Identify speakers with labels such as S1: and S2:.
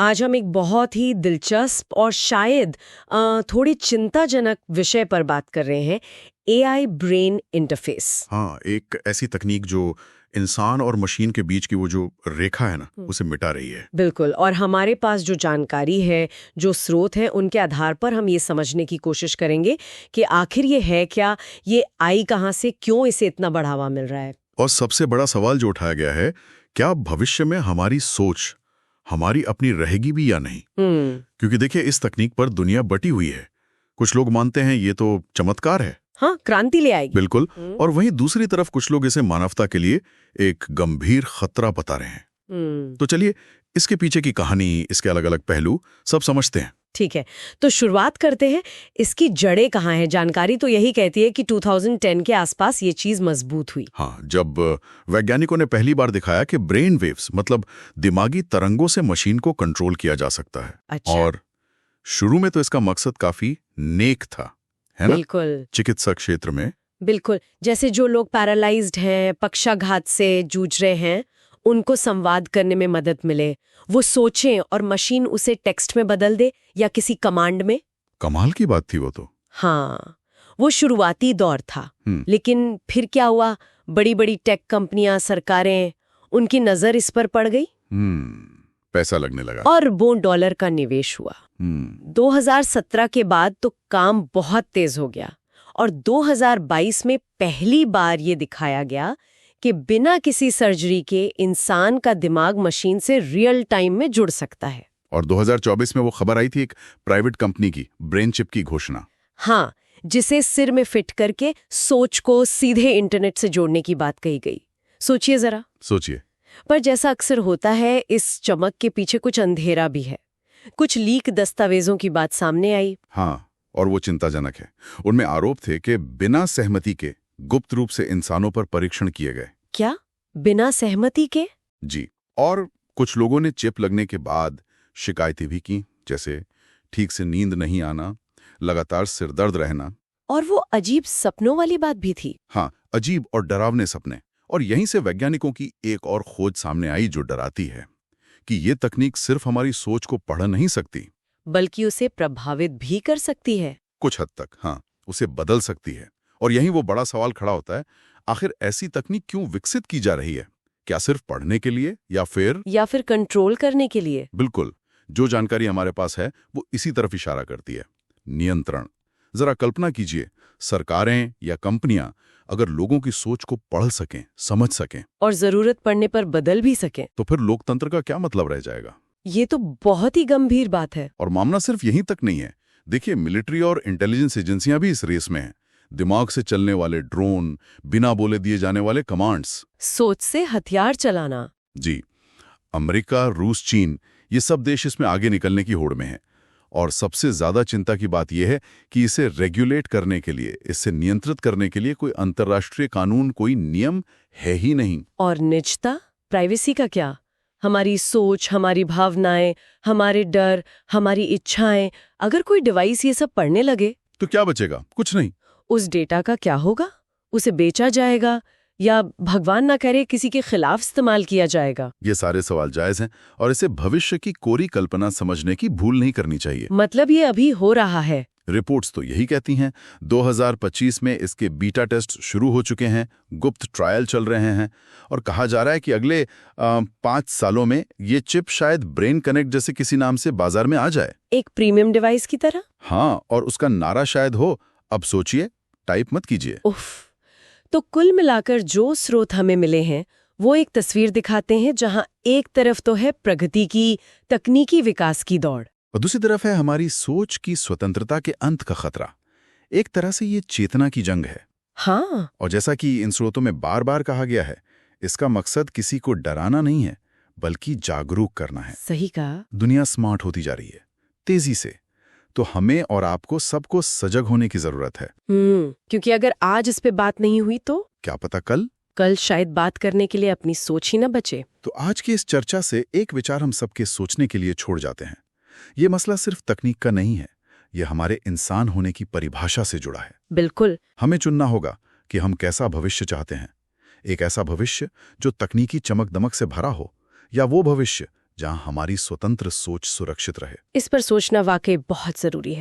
S1: आज हम एक बहुत ही दिलचस्प और शायद थोड़ी चिंताजनक विषय पर बात कर रहे हैं, एआई ब्रेन इंटरफेस।
S2: हाँ, एक ऐसी तकनीक जो इंसान और मशीन के बीच की वो जो रेखा है ना, उसे मिटा रही है।
S1: बिल्कुल, और हमारे पास जो जानकारी है, जो स्रोत है, उनके आधार पर हम ये समझने की कोशिश करेंगे कि आखिर ये है क्या, ये आई कहाँ से, क्यों इसे इतना बढ़ावा मिल रहा है।
S2: और सबसे बड़ा सवाल जो उठाया गया है, क्या भविष्य में हमारी सोच हमारी अपनी रहेगी भी या नहीं? क्योंकि देखिए, इस तकनीक पर दुनिया बटी हुई है। कुछ लोग मानते हैं ये तो चमत्कार है,
S1: हाँ, क्रांति ले आएगी।
S2: बिल्कुल, और वहीं दूसरी तरफ कुछ लोग इसे मानवता के लिए एक गंभीर खतरा बता रहे हैं। तो चलिए इसके पीछे की कहानी, इसके अलग अलग पहलू सब समझते हैं।
S1: ठीक है, तो शुरुआत करते हैं। इसकी जड़ें कहाँ हैं? जानकारी तो यही कहती है कि 2010 के आसपास ये चीज मजबूत हुई।
S2: हाँ, जब वैज्ञानिकों ने पहली बार दिखाया कि ब्रेन वेव्स मतलब दिमागी तरंगों से मशीन को कंट्रोल किया जा सकता है।
S1: अच्छा।
S2: और शुरू में तो इसका मकसद काफी नेक था, है ना?
S1: बिल्कुल
S2: चिकित्सा क्षेत्र में।
S1: बिल्कुल, जैसे जो लोग पैरालाइज्ड हैं, पक्षाघात से जूझ रहे हैं, उनको संवाद करने में मदद मिले, वो सोचें और मशीन उसे टेक्स्ट में बदल दे या किसी कमांड में।
S2: कमाल की बात थी वो तो।
S1: हाँ, वो शुरुआती दौर था। लेकिन फिर क्या हुआ? बड़ी बड़ी टेक कंपनियां, सरकारें, उनकी नजर इस पर पड़ गई।
S2: पैसा लगने लगा
S1: और $1 का निवेश हुआ। 2017 के बाद तो काम बहुत तेज हो गया और 2022 में पहली बार ये दिखाया गया कि बिना किसी सर्जरी के इंसान का दिमाग मशीन से रियल टाइम में जुड़ सकता है।
S2: और 2024 में वो खबर आई थी एक प्राइवेट कंपनी की ब्रेन चिप की घोषणा।
S1: हाँ, जिसे सिर में फिट करके सोच को सीधे इंटरनेट से जोड़ने की बात कही गई। सोचिए जरा।
S2: सोचिए।
S1: पर जैसा अक्सर होता है, इस चमक के पीछे कुछ अंधेरा भी है। कुछ लीक दस्तावेजों की बात सामने आई।
S2: हाँ, और वो चिंताजनक है। उनमें आरोप थे कि बिना सहमति के गुप्त रूप से इंसानों पर परीक्षण किए गए।
S1: क्या? बिना सहमति के?
S2: जी। और कुछ लोगों ने चिप लगने के बाद शिकायतें भी की, जैसे ठीक से नींद नहीं आना, लगातार सिरदर्द रहना।
S1: और वो अजीब सपनों वाली बात भी थी।
S2: हाँ, अजीब और डरावने सपने। और यहीं से वैज्ञानिकों की एक और खोज सामने आई जो डराती है कि ये तकनीक सिर्फ हमारी सोच को पढ़ नहीं सकती,
S1: बल्कि उसे प्रभावित भी कर सकती है।
S2: कुछ हद तक। हाँ, उसे बदल सकती है। और यहीं वो बड़ा सवाल खड़ा होता है, आखिर ऐसी तकनीक क्यों विकसित की जा रही है? क्या सिर्फ पढ़ने के लिए या फिर
S1: कंट्रोल करने के लिए?
S2: बिल्कुल, जो जानकारी हमारे पास है वो इसी तरफ इशारा करती है, नियंत्रण। जरा कल्पना कीजिए, सरकारें या कंपनियां अगर लोगों की सोच को पढ़ सकें, समझ सकें
S1: और जरूरत पड़ने पर बदल भी सकें,
S2: तो फिर लोकतंत्र का क्या मतलब रह जाएगा?
S1: ये तो बहुत ही गंभीर बात है।
S2: और मामला सिर्फ यहीं तक नहीं है। देखिए, मिलिट्री और इंटेलिजेंस एजेंसियां भी इस रेस में हैं। दिमाग से चलने वाले ड्रोन, बिना बोले दिए जाने वाले कमांड्स,
S1: सोच से हथियार चलाना।
S2: जी। अमेरिका, रूस, चीन, ये सब देश इसमें आगे निकलने की होड़ में हैं। और सबसे ज्यादा चिंता की बात यह है कि इसे रेगुलेट करने के लिए, इससे नियंत्रित करने के लिए कोई अंतर्राष्ट्रीय कानून, कोई नियम है ही नहीं।
S1: और निजता, प्राइवेसी का क्या? हमारी सोच, हमारी भावनाएं, हमारे डर, हमारी इच्छाएं, अगर कोई डिवाइस ये सब पढ़ने लगे
S2: तो क्या बचेगा? कुछ नहीं।
S1: उस डेटा का क्या होगा? उसे बेचा जाएगा या भगवान ना करे किसी के खिलाफ इस्तेमाल किया जाएगा?
S2: ये सारे सवाल जायज हैं और इसे भविष्य की कोरी कल्पना समझने की भूल नहीं करनी चाहिए।
S1: मतलब ये अभी हो रहा है।
S2: रिपोर्ट्स तो यही कहती हैं। 2025 में इसके बीटा टेस्ट शुरू हो चुके हैं, गुप्त ट्रायल चल रहे हैं और कहा जा रहा है कि अगले 5 सालों में ये चिप शायद ब्रेन कनेक्ट जैसे किसी नाम से बाजार में आ जाए,
S1: एक प्रीमियम डिवाइस की तरह।
S2: हाँ, और उसका नारा शायद हो, अब सोचिए, टाइप मत कीजिए।
S1: उफ। तो कुल मिलाकर जो स्रोत हमें मिले हैं वो एक तस्वीर दिखाते हैं जहां एक तरफ तो है प्रगति की, तकनीकी विकास की दौड़,
S2: और दूसरी तरफ है हमारी सोच की स्वतंत्रता के अंत का खतरा। एक तरह से ये चेतना की जंग है।
S1: हाँ।
S2: और जैसा कि इन स्रोतों में बार बार कहा गया है, इसका मकसद किसी को डराना नहीं है, बल्कि जागरूक करना है।
S1: सही कहा।
S2: दुनिया स्मार्ट होती जा रही है, तेजी से। तो हमें और आपको सबको सजग होने की जरूरत है।
S1: क्योंकि अगर आज इस पे बात नहीं हुई तो
S2: क्या पता कल
S1: शायद बात करने के लिए अपनी सोच ही न बचे।
S2: तो आज की इस चर्चा से एक विचार हम सबके सोचने के लिए छोड़ जाते हैं। ये मसला सिर्फ तकनीक का नहीं है, ये हमारे इंसान होने की परिभाषा से जुड़ा है।
S1: बिल्कुल।
S2: हमें चुनना होगा कि हम कैसा भविष्य चाहते हैं। एक ऐसा भविष्य जो तकनीकी चमक दमक से भरा हो, या वो भविष्य जहां हमारी स्वतंत्र सोच सुरक्षित रहे।
S1: इस पर सोचना वाकई बहुत जरूरी है।